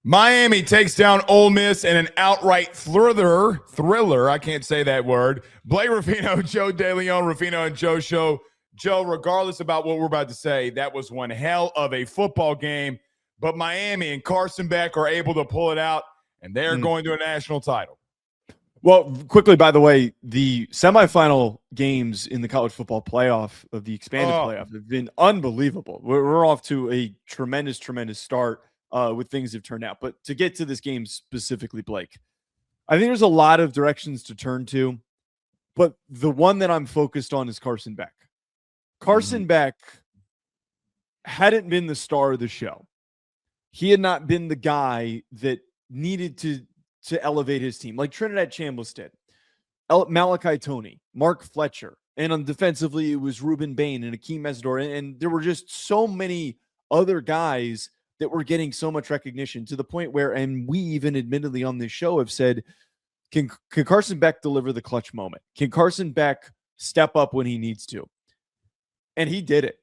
Miami takes down Ole Miss in an outright thriller. I can't say that word. Blake Ruffino, Joe DeLeone, Ruffino, and Joe Show. Joe, regardless about what we're about to say, that was one hell of a football game. But Miami and Carson Beck are able to pull it out, and they're going to a national title. Well, quickly, by the way, the semifinal games in the College Football Playoff of the expanded playoff have been unbelievable. We're off to a tremendous start with things have turned out. But to get to this game specifically, Blake, I think there's a lot of directions to turn to, but the one that I'm focused on is Carson Beck. Carson Beck hadn't been the star of the show. He had not been the guy that needed to elevate his team like Trinidad Chambliss did. Malachi Toney, Mark Fletcher, and on defensively it was Ruben Bain and Akeem Mesidor, and there were just so many other guys that were getting so much recognition to the point where, and we even admittedly on this show have said, can Carson Beck deliver the clutch moment? Can Carson Beck step up when he needs to? And he did it.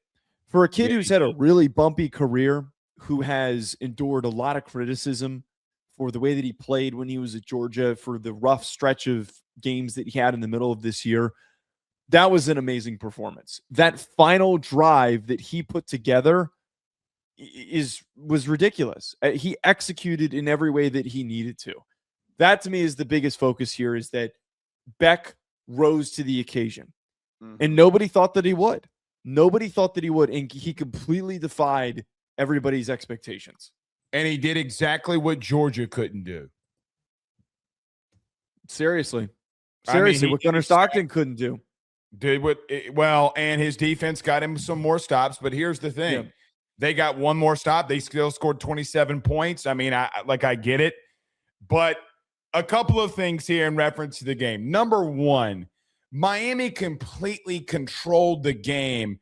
For a kid who's had a really bumpy career, who has endured a lot of criticism for the way that he played when he was at Georgia, for the rough stretch of games that he had in the middle of this year, that was an amazing performance. That final drive that he put together was ridiculous. He executed in every way that he needed to. That to me is the biggest focus here, is that Beck rose to the occasion. And nobody thought that he would. Nobody thought that he would, and he completely defied everybody's expectations. And he did exactly what Georgia couldn't do. Seriously, what Gunnar Stockton couldn't do. And his defense got him some more stops. But here's the thing. They got one more stop. They still scored 27 points. I mean, I get it. But a couple of things here in reference to the game. Number one, Miami completely controlled the game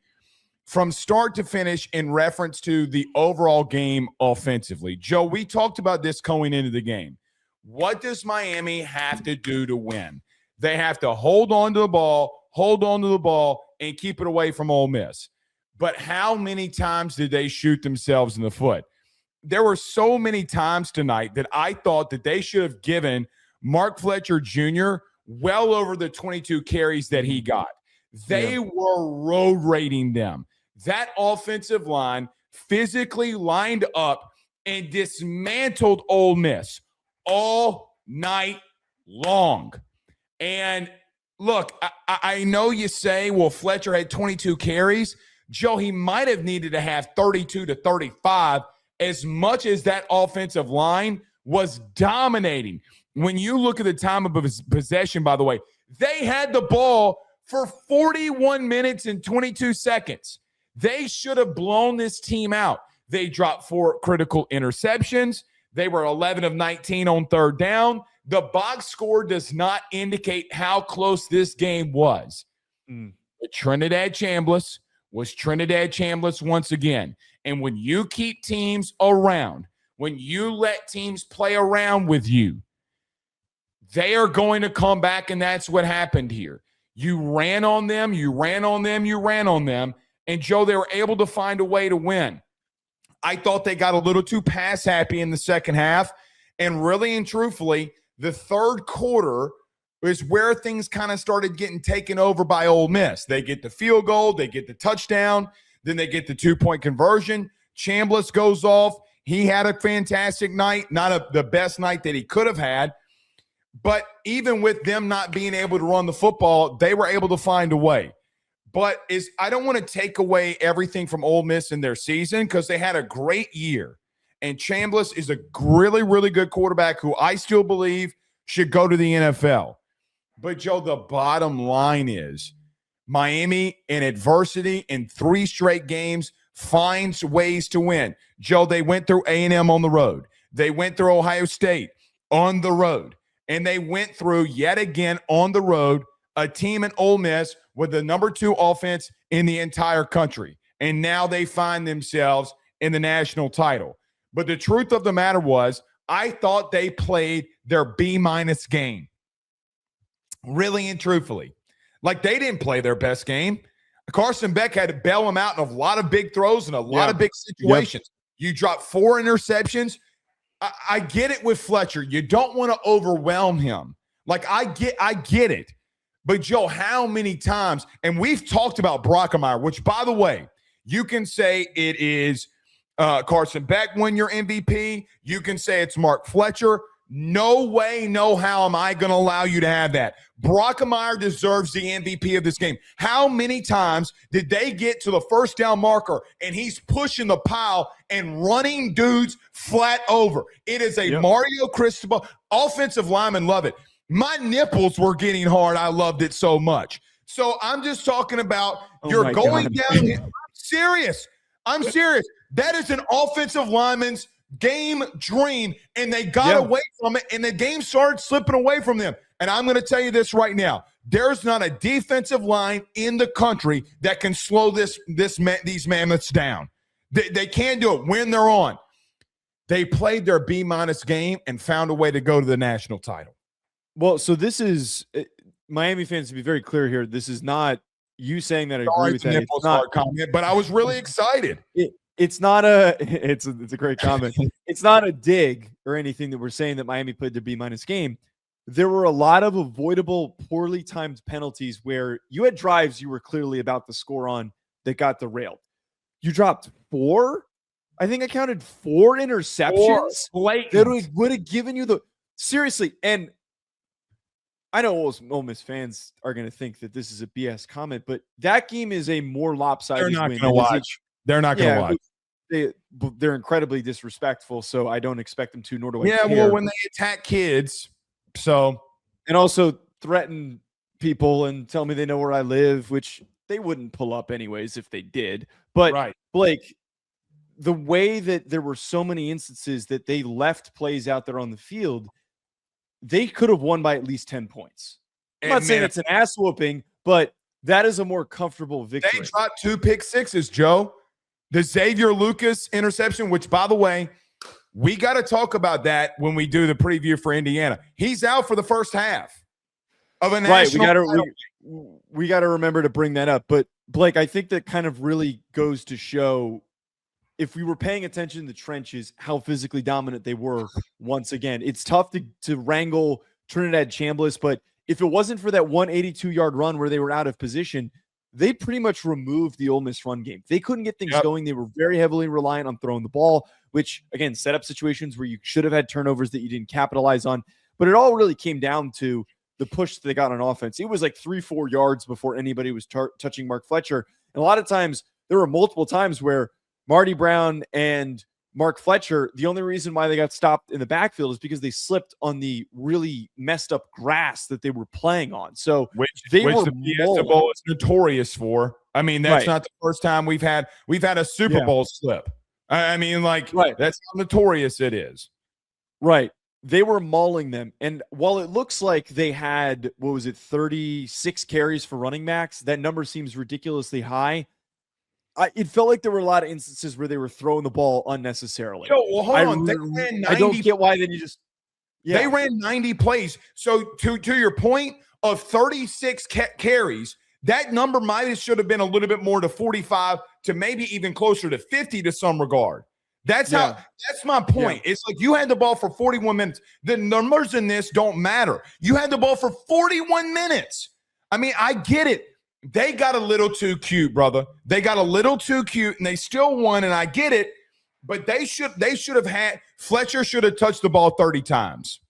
from start to finish in reference to the overall game offensively. Joe, we talked about this going into the game. What does Miami have to do to win? They have to hold on to the ball, and keep it away from Ole Miss. But how many times did they shoot themselves in the foot? There were so many times tonight that I thought that they should have given Mark Fletcher Jr. well over the 22 carries that he got. They were road rating them. That offensive line physically lined up and dismantled Ole Miss all night long. And look, I know you say, well, Fletcher had 22 carries. Joe, he might have needed to have 32 to 35 as much as that offensive line was dominating. When you look at the time of possession, by the way, they had the ball for 41 minutes and 22 seconds. They should have blown this team out. They dropped 4 critical interceptions. They were 11 of 19 on third down. The box score does not indicate how close this game was. But Trinidad Chambliss was Trinidad Chambliss once again. And when you keep teams around, when you let teams play around with you, they are going to come back, and that's what happened here. You ran on them. And, Joe, they were able to find a way to win. I thought they got a little too pass happy in the second half. And really and truthfully, the third quarter is where things kind of started getting taken over by Ole Miss. They get the field goal, they get the touchdown, then they get the 2-point conversion. Chambliss goes off. He had a fantastic night, not the best night that he could have had. But even with them not being able to run the football, they were able to find a way. But I don't want to take away everything from Ole Miss in their season, because they had a great year. And Chambliss is a really, really good quarterback who I still believe should go to the NFL. But, Joe, the bottom line is Miami, in adversity, in 3 straight games, finds ways to win. Joe, they went through A&M on the road. They went through Ohio State on the road. And they went through, yet again, on the road, a team in Ole Miss with the number 2 offense in the entire country. And now they find themselves in the national title. But the truth of the matter was, I thought they played their B- game. Really and truthfully. Like, they didn't play their best game. Carson Beck had to bail them out in a lot of big throws and a lot of big situations. You dropped 4 interceptions. I get it with Fletcher. You don't want to overwhelm him. Like, I get it. But, Joe, how many times, and we've talked about Brockemeyer, which, by the way, you can say it is Carson Beck win your MVP. You can say it's Mark Fletcher. No way, no how am I going to allow you to have that. Brockemeyer deserves the MVP of this game. How many times did they get to the first down marker and he's pushing the pile and running dudes flat over? It is a Mario Cristobal. Offensive linemen love it. My nipples were getting hard. I loved it so much. So I'm just talking about you're going down here. I'm serious. That is an offensive lineman's game dream, and they got away from it, and the game started slipping away from them. And I'm going to tell you this right now. There's not a defensive line in the country that can slow these mammoths down. They can't do it when they're on. They played their B-minus game and found a way to go to the national title. Well, so this is Miami fans, to be very clear here. This is not you saying that I agree with that. It's not comment, but I was really excited. It's not it's a great comment. It's not a dig or anything that we're saying that Miami played their B-minus game. There were a lot of avoidable, poorly timed penalties where you had drives you were clearly about to score on that got derailed. You dropped 4. I think I counted 4 interceptions. That would have given you seriously. And I know Ole Miss fans are going to think that this is a BS comment, but that game is a more lopsided win. They're not going to watch. They're not going to watch. They're incredibly disrespectful, so I don't expect them to, nor do I care. Yeah, well, when they attack kids, and also threaten people and tell me they know where I live, which they wouldn't pull up anyways if they did. But Blake, the way that there were so many instances that they left plays out there on the field, they could have won by at least 10 points. I'm not saying it's an ass whooping, but that is a more comfortable victory. They dropped 2 pick sixes, Joe. The Xavier Lucas interception, which, by the way, we got to talk about that when we do the preview for Indiana. He's out for the first half of a national. We got to remember to bring that up. But Blake, I think that kind of really goes to show, if we were paying attention to the trenches, how physically dominant they were once again. It's tough to wrangle Trinidad Chambliss, but if it wasn't for that 182-yard run where they were out of position, they pretty much removed the Ole Miss run game. They couldn't get things going. They were very heavily reliant on throwing the ball, which, again, set up situations where you should have had turnovers that you didn't capitalize on. But it all really came down to the push that they got on offense. It was like 3-4 yards before anybody was touching Mark Fletcher. And a lot of times, there were multiple times where Marty Brown and Mark Fletcher, the only reason why they got stopped in the backfield is because they slipped on the really messed up grass that they were playing on. So which the Fiesta Bowl is notorious for. I mean, that's not the first time we've had a Super Bowl slip. I mean, that's how notorious it is. Right. They were mauling them. And while it looks like they had, 36 carries for running backs, that number seems ridiculously high. It felt like there were a lot of instances where they were throwing the ball unnecessarily. Yo, well, hold on. They ran 90 I don't get why then you just They ran 90 plays. So to your point of 36 carries, that number should have been a little bit more to 45 to maybe even closer to 50 to some regard. That's my point. It's like you had the ball for 41 minutes. The numbers in this don't matter. You had the ball for 41 minutes. I mean, I get it. They got a little too cute, brother. They got a little too cute, and they still won, and I get it. But they should have had – Fletcher should have touched the ball 30 times.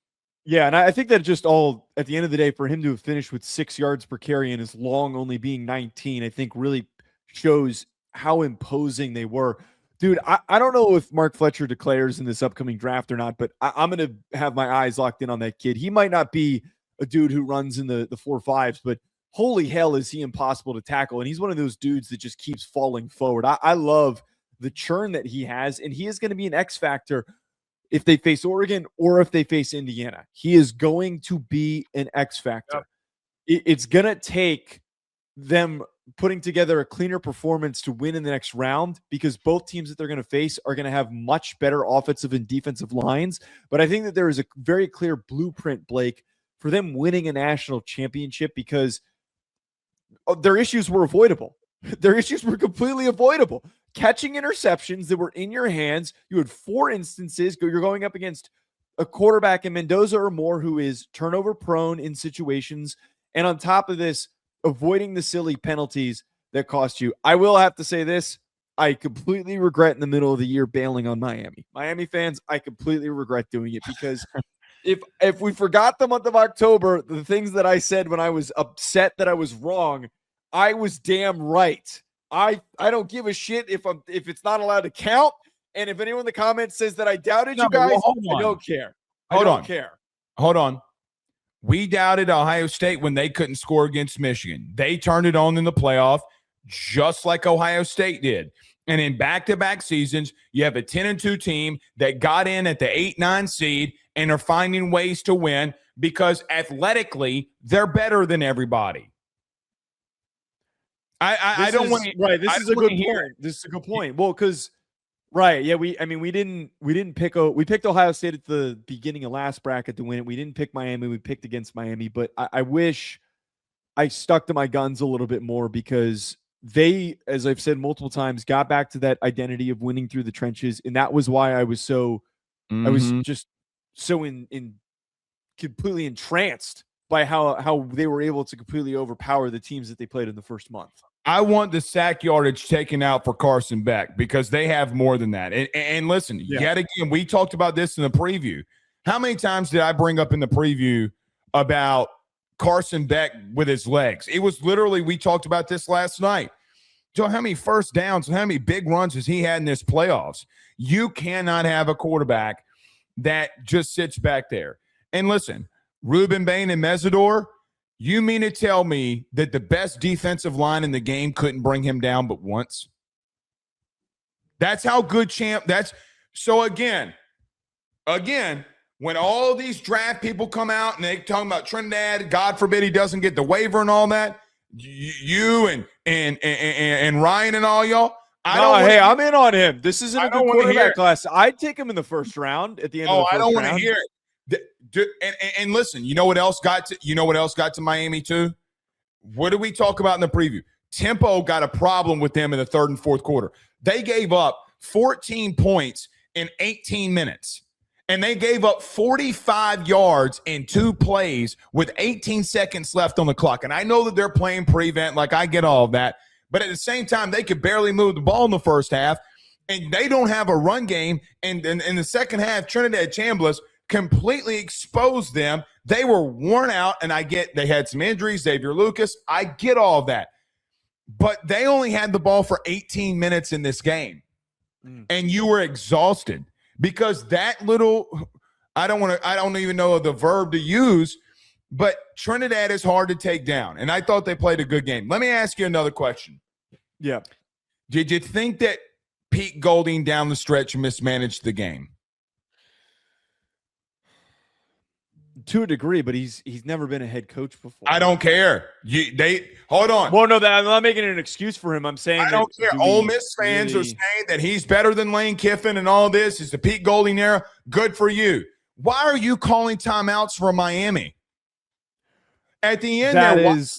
Yeah, and I think that just all – at the end of the day, for him to have finished with 6 yards per carry and his long only being 19, I think really shows how imposing they were. Dude, I don't know if Mark Fletcher declares in this upcoming draft or not, but I'm going to have my eyes locked in on that kid. He might not be a dude who runs in the 4.5s, but – holy hell, is he impossible to tackle. And he's one of those dudes that just keeps falling forward. I love the churn that he has, and he is going to be an X factor if they face Oregon or if they face Indiana. He is going to be an X factor. It's going to take them putting together a cleaner performance to win in the next round, because both teams that they're going to face are going to have much better offensive and defensive lines. But I think that there is a very clear blueprint, Blake, for them winning a national championship, because their issues were avoidable. Their issues were completely avoidable. catching interceptions that were in your hands. You had 4 instances. You're going up against a quarterback in Mendoza or Moore who is turnover prone in situations. And on top of this, avoiding the silly penalties that cost you. I will have to say this. I completely regret in the middle of the year bailing on Miami. Miami fans, I completely regret doing it because if we forgot the month of October, the things that I said when I was upset that I was wrong, I was damn right. I don't give a shit if it's not allowed to count. And if anyone in the comments says that I doubted you guys, I don't care. I don't care. Hold on. We doubted Ohio State when they couldn't score against Michigan. They turned it on in the playoff, just like Ohio State did. And in back-to-back seasons, you have a 10-2 team that got in at the 8-9 seed and are finding ways to win because athletically, they're better than everybody. I don't want to. Right. This is a good point. This is a good point. Well, because right. Yeah. We picked Ohio State at the beginning of last bracket to win it. We didn't pick Miami. We picked against Miami, but I wish I stuck to my guns a little bit more because they, as I've said multiple times, got back to that identity of winning through the trenches. And that was why I was I was just so completely entranced by how they were able to completely overpower the teams that they played in the first month. I want the sack yardage taken out for Carson Beck because they have more than that. And listen, yet again, we talked about this in the preview. How many times did I bring up in the preview about Carson Beck with his legs? It was literally, we talked about this last night. Joe, how many first downs and how many big runs has he had in this playoffs? You cannot have a quarterback that just sits back there. And listen, Ruben Bain and Mesidor, you mean to tell me that the best defensive line in the game couldn't bring him down but once? That's how good that's so again, when all these draft people come out and they talking about Trinidad, God forbid he doesn't get the waiver and all that, you and Ryan and all y'all, I'm in on him. This isn't a good quarterback class. I'd take him in the first round at the end of the first round. I don't want to hear it. And listen, you know what else got to Miami too? What did we talk about in the preview? Tempo got a problem with them in the third and fourth quarter. They gave up 14 points in 18 minutes. And they gave up 45 yards in 2 plays with 18 seconds left on the clock. And I know that they're playing prevent, like I get all of that. But at the same time, they could barely move the ball in the first half. And they don't have a run game. And in the second half, Trinidad Chambliss completely exposed them. They were worn out, and I get they had some injuries, Xavier Lucas. I get all of that. But they only had the ball for 18 minutes in this game. And you were exhausted because that little I don't even know the verb to use, but Trinidad is hard to take down. And I thought they played a good game. Let me ask you another question. Yeah. Did you think that Pete Golding down the stretch mismanaged the game? To a degree, but he's never been a head coach before. I don't care. Hold on. Well, no, I'm not making an excuse for him. I'm saying I don't care. Ole Miss fans are saying that he's better than Lane Kiffin and all this. It's the Pete Golding era. Good for you. Why are you calling timeouts for Miami? At the end,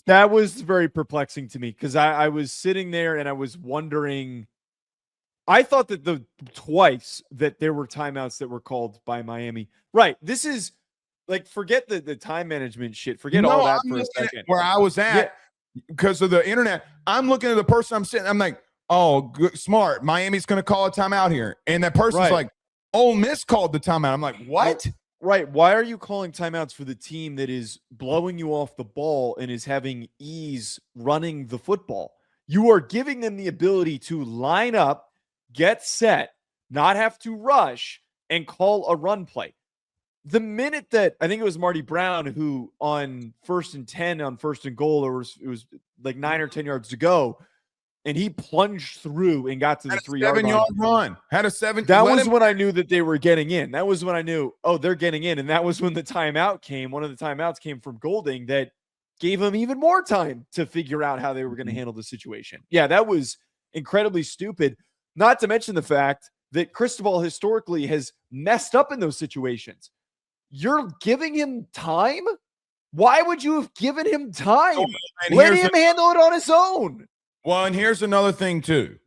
that was very perplexing to me because I was sitting there and I was wondering. I thought that twice that there were timeouts that were called by Miami. Right. This is. Like, forget the time management shit. Forget all that for a second. Where I was at, because of the internet, I'm looking at the person I'm sitting. I'm like, oh, good, smart. Miami's going to call a timeout here. And that person's like, Ole Miss called the timeout. I'm like, what? Right. Why are you calling timeouts for the team that is blowing you off the ball and is having ease running the football? You are giving them the ability to line up, get set, not have to rush, and call a run play. The minute that I think it was Marty Brown who on 1st and 10 on 1st and goal, it was like 9 or 10 yards to go, and he plunged through and got to the 3-yard line. 7-yard run. Had a 7. That was when I knew that they were getting in. That was when I knew, they're getting in. And that was when the timeout came. One of the timeouts came from Golding that gave him even more time to figure out how they were going to handle the situation. Yeah, that was incredibly stupid. Not to mention the fact that Cristobal historically has messed up in those situations. You're giving him time? Why would you have given him time? Let him handle it on his own. Well, and here's another thing, too.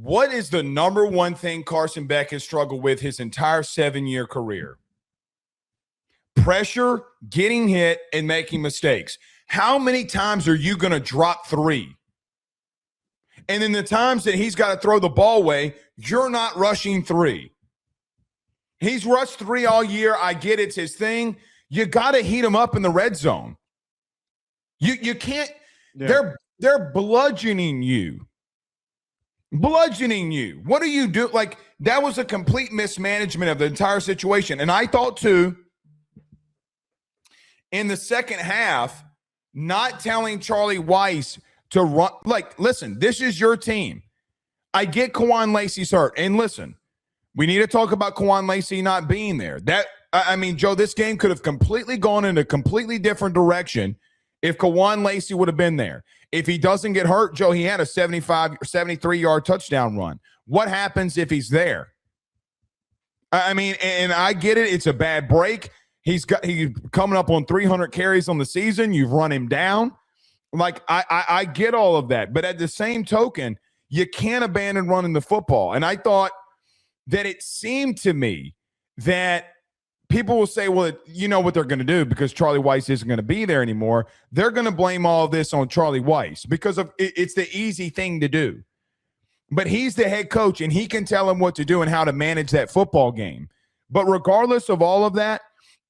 What is the number one thing Carson Beck has struggled with his entire 7-year career? Pressure, getting hit, and making mistakes. How many times are you going to drop 3? And in the times that he's got to throw the ball away, you're not rushing 3. He's rushed 3 all year. I get it's his thing. You got to heat him up in the red zone. You can't. Yeah. They're bludgeoning you. Bludgeoning you. What do you do? Like, that was a complete mismanagement of the entire situation. And I thought, too, in the second half, not telling Charlie Weis to run. Like, listen, this is your team. I get Kawan Lacey's hurt. And listen, we need to talk about Kawan Lacey not being there. Joe, this game could have completely gone in a completely different direction if Kawan Lacey would have been there. If he doesn't get hurt, Joe, he had a 73-yard touchdown run. What happens if he's there? And I get it. It's a bad break. He's coming up on 300 carries on the season. You've run him down. Like, I get all of that. But at the same token, you can't abandon running the football. And I thought that it seemed to me that people will say, well, you know what they're going to do because Charlie Weis isn't going to be there anymore. They're going to blame all of this on Charlie Weis because it's the easy thing to do. But he's the head coach, and he can tell him what to do and how to manage that football game. But regardless of all of that,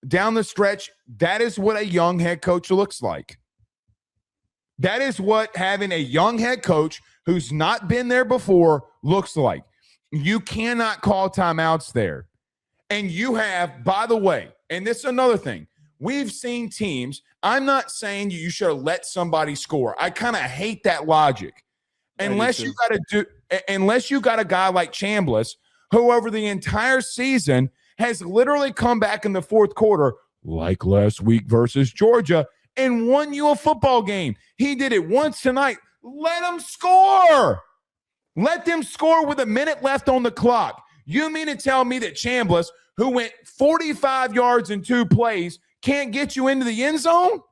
down the stretch, that is what a young head coach looks like. That is what having a young head coach who's not been there before looks like. You cannot call timeouts there. And you have, by the way, and this is another thing, we've seen teams, I'm not saying you should have let somebody score. I kind of hate that logic. Unless you got a guy like Chambliss, who over the entire season has literally come back in the fourth quarter, like last week versus Georgia, and won you a football game. He did it once tonight. Let him score. Let them score with a minute left on the clock. You mean to tell me that Chambliss, who went 45 yards in 2 plays, can't get you into the end zone?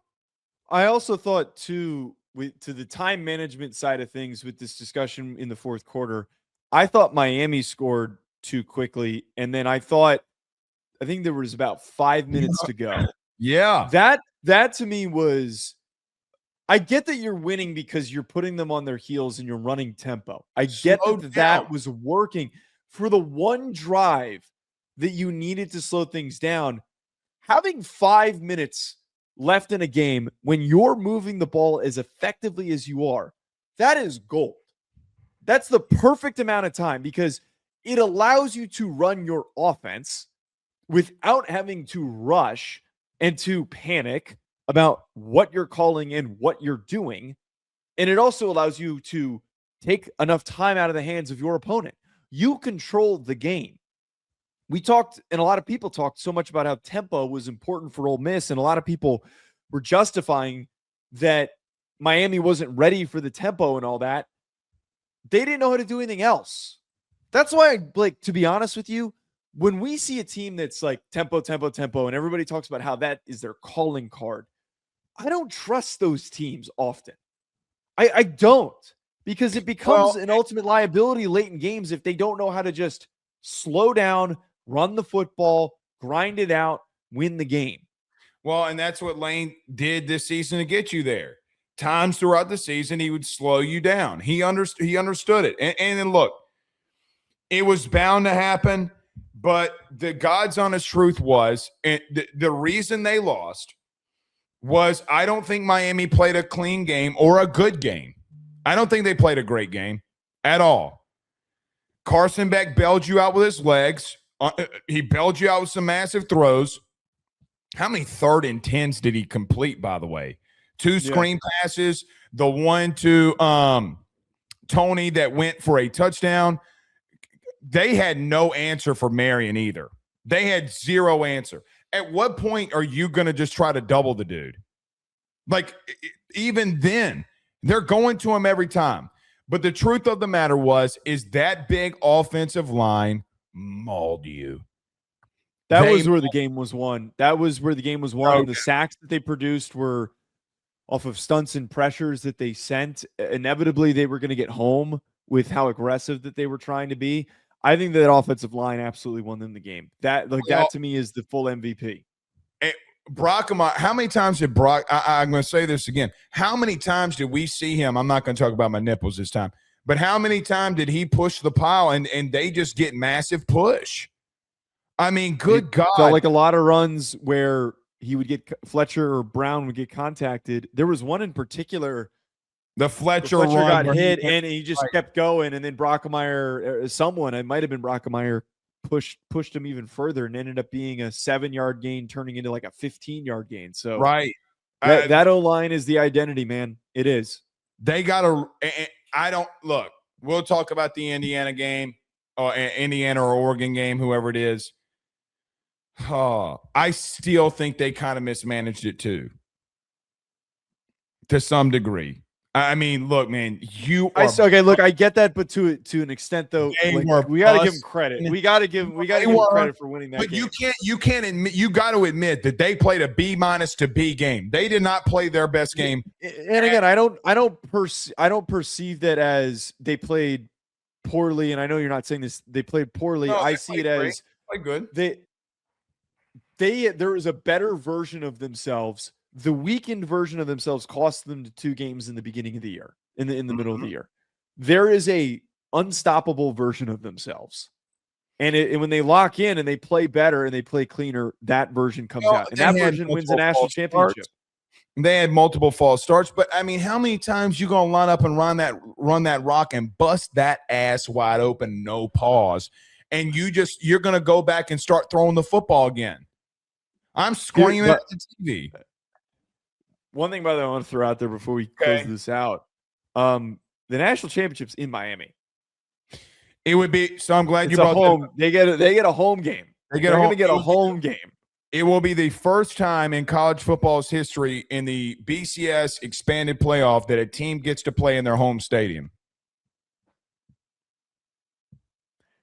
I also thought, too, to the time management side of things with this discussion in the fourth quarter, I thought Miami scored too quickly, and then I think there was about 5 minutes to go. Yeah. That to me was, I get that you're winning because you're putting them on their heels and you're running tempo. I get that was working. For the one drive that you needed to slow things down, having 5 minutes left in a game when you're moving the ball as effectively as you are, that is gold. That's the perfect amount of time because it allows you to run your offense without having to rush and to panic about what you're calling and what you're doing. And it also allows you to take enough time out of the hands of your opponent. You control the game. We talked, and a lot of people talked so much about how tempo was important for Ole Miss, and a lot of people were justifying that Miami wasn't ready for the tempo and all that. They didn't know how to do anything else. That's why, Blake, to be honest with you, when we see a team that's like tempo, tempo, tempo, and everybody talks about how that is their calling card, I don't trust those teams often. I don't, because it becomes an ultimate liability late in games if they don't know how to just slow down, run the football, grind it out, win the game. Well, and that's what Lane did this season to get you there. Times throughout the season, he would slow you down. He understood it. And then look, it was bound to happen, but the God's honest truth was, and the reason they lost was I don't think Miami played a clean game or a good game. I don't think they played a great game at all. Carson Beck bailed you out with his legs. He bailed you out with some massive throws. How many 3rd and 10s did he complete, by the way? 2 screen passes, the one to Tony that went for a touchdown. They had no answer for Marion either. They had zero answer. At what point are you going to just try to double the dude? Like, even then, they're going to him every time. But the truth of the matter is that big offensive line mauled you. That was where the game was won. And the sacks that they produced were off of stunts and pressures that they sent. Inevitably, they were going to get home. with how aggressive that they were trying to be. I think that offensive line absolutely won them the game. That to me is the full MVP. How many times did Brock? I'm going to say this again. How many times did we see him? I'm not going to talk about my nipples this time, but how many times did he push the pile and they just get massive push? I mean, good God. Felt like a lot of runs where he would get Fletcher or Brown would get contacted. There was one in particular. The Fletcher run got hit and he just kept going. And then Brockemeyer, it might have been Brockemeyer, pushed him even further and ended up being a 7-yard gain, turning into like a 15-yard gain. So that O-line is the identity, man. It is. They got to – we'll talk about the Indiana game or Indiana or Oregon game, whoever it is. I still think they kind of mismanaged it too, to some degree. I mean, look, man, I get that, but to an extent, though, we got to give them credit. We got to give them credit for winning that game. But you can't admit. You got to admit that they played a B- to B game. They did not play their best game. And again, I don't perceive that as they played poorly. And I know you're not saying this. They played poorly. No, I see it as good. There was a better version of themselves. The weakened version of themselves cost them 2 games in the beginning of the year, in the middle of the year. There is a unstoppable version of themselves. And when they lock in and they play better and they play cleaner, that version comes out. And that version wins a national championship. They had multiple false starts. But, I mean, how many times you going to line up and run that rock and bust that ass wide open, no pause, and you're going to go back and start throwing the football again? I'm screaming at the TV. One thing, by the way, I want to throw out there before we close this out. The national championship's in Miami. It would be so. I'm glad you brought home. They get a home game. They're going to get a home game. It will be the first time in college football's history in the BCS expanded playoff that a team gets to play in their home stadium.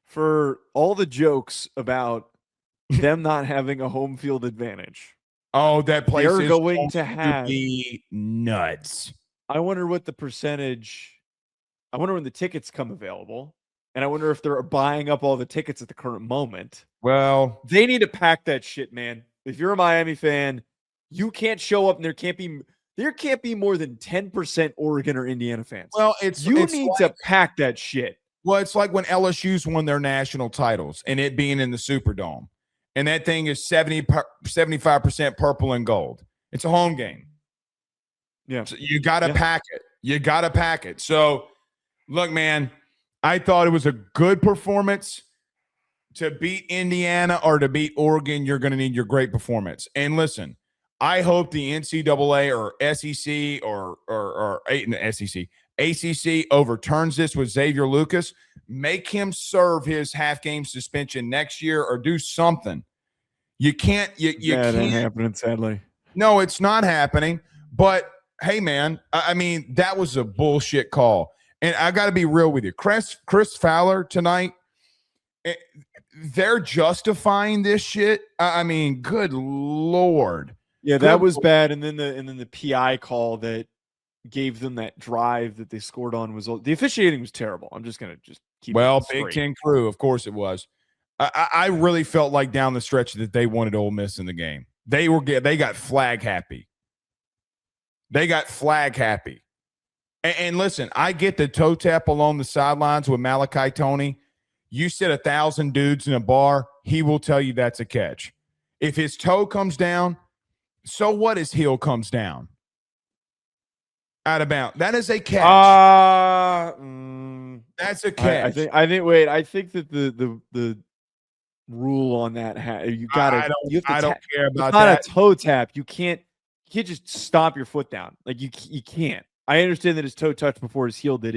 For all the jokes about them not having a home field advantage. Oh, that place is going to be nuts. I wonder what the percentage. I wonder when the tickets come available, and I wonder if they're buying up all the tickets at the current moment. Well, they need to pack that shit, man. If you're a Miami fan, you can't show up, and there can't be more than 10% Oregon or Indiana fans. Well, you need to pack that shit. Well, it's like when LSU's won their national titles and it being in the Superdome. And that thing is 75% purple and gold. It's a home game. Yeah. So you got to pack it. You got to pack it. So, look, man, I thought it was a good performance. To beat Indiana or to beat Oregon, you're going to need your great performance. And listen, I hope the NCAA or SEC or SEC, ACC overturns this with Xavier Lucas. Make him serve his half-game suspension next year or do something. You can't. You can't. That ain't happening, sadly. No, it's not happening. But, hey, man, I mean, that was a bullshit call. And I got to be real with you. Chris Fowler tonight, they're justifying this shit. I mean, good Lord. Yeah, that was bad. And then the PI call that gave them that drive that they scored on was the officiating was terrible. I'm just gonna keep it straight. Big Ten crew, of course it was. I really felt like down the stretch that they wanted Ole Miss in the game. They got flag happy. They got flag happy. And listen, I get the toe tap along the sidelines with Malachi Toney. You sit 1,000 dudes in a bar, he will tell you that's a catch. If his toe comes down, so what? His heel comes down. Out of bounds. That is a catch. That's a catch. I think that the rule on that you gotta. I don't care about that. It's not a toe tap. You can't just stomp your foot down. Like you can't. I understand that his toe touched before his heel did.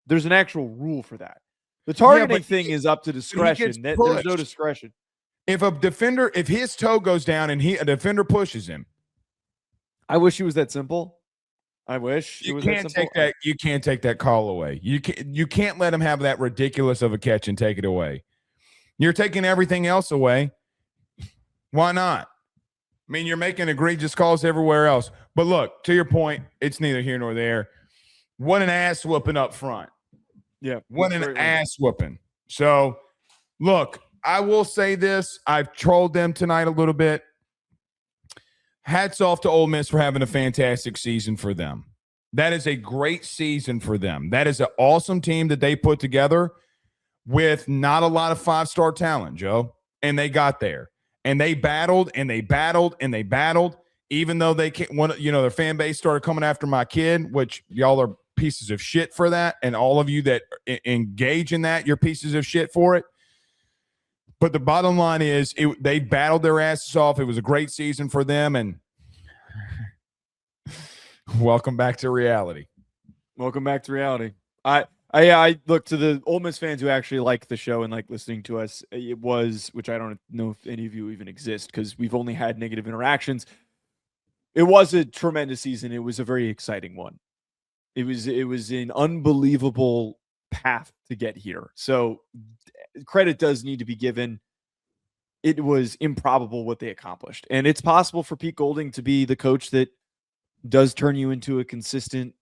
There's an actual rule for that. The targeting thing is up to discretion. There's no discretion. If his toe goes down and a defender pushes him. I wish it was that simple. I wish you can't take that. You can't take that call away. You can't let him have that ridiculous of a catch and take it away. You're taking everything else away. Why not? I mean, you're making egregious calls everywhere else. But look, to your point, it's neither here nor there. What an ass whooping up front. Yeah. What an ass whooping. So, look, I will say this. I've trolled them tonight a little bit. Hats off to Ole Miss for having a fantastic season for them. That is a great season for them. That is an awesome team that they put together with not a lot of five-star talent, Joe. And they got there. And they battled, and they battled, and they battled. Even though they can't, their fan base started coming after my kid, which y'all are pieces of shit for that. And all of you that engage in that, you're pieces of shit for it. But the bottom line is they battled their asses off. It was a great season for them. And welcome back to reality. Welcome back to reality. I look to the Ole Miss fans who actually like the show and like listening to us. It was, which I don't know if any of you even exist because we've only had negative interactions. It was a tremendous season. It was a very exciting one. It was an unbelievable path to get here. So credit does need to be given. It was improbable what they accomplished. And it's possible for Pete Golding to be the coach that does turn you into a consistent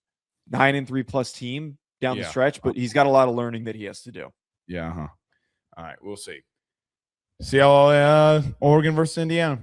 9-3+ team down the stretch, but he's got a lot of learning that he has to do. Yeah. All right. We'll see. See y'all Oregon versus Indiana.